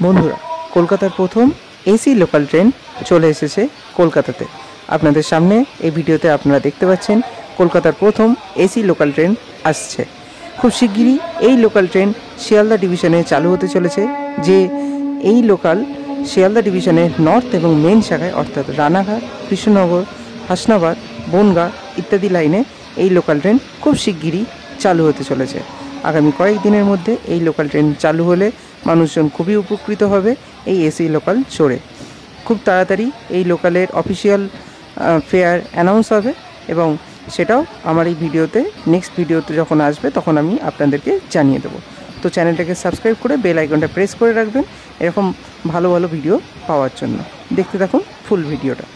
বন্ধুরা, কলকাতার প্রথম এসি লোকাল ট্রেন চলে এসেছে কলকাতাতে। আপনাদের সামনে এই ভিডিওতে আপনারা দেখতে পাচ্ছেন কলকাতার প্রথম এসি লোকাল ট্রেন আসছে। খুব শিগগিরই এই লোকাল ট্রেন শিয়ালদা ডিভিশনে চালু হতে চলেছে। যে এই লোকাল শিয়ালদা ডিভিশনের নর্থ এবং মেন শাখায় অর্থাৎ রানাঘাট, কৃষ্ণনগর, হাসনাবাদ, বনগাঁ ইত্যাদি লাইনে এই লোকাল ট্রেন খুব শিগগিরই চালু হতে চলেছে। আগামী কয়েকদিনের মধ্যে এই লোকাল ট্রেন চালু হলে মানুষজন খুবই উপকৃত হবে এই এসি লোকাল চড়ে। খুব তাড়াতাড়ি এই লোকালের অফিসিয়াল ফেয়ার অ্যানাউন্স হবে এবং সেটাও আমার এই ভিডিওতে নেক্সট ভিডিওতে যখন আসবে তখন আমি আপনাদেরকে জানিয়ে দেবো। তো চ্যানেলটাকে সাবস্ক্রাইব করে বেল আইকনটা প্রেস করে রাখবেন এরকম ভালো ভালো ভিডিও পাওয়ার জন্য। দেখতে থাকুন ফুল ভিডিওটা।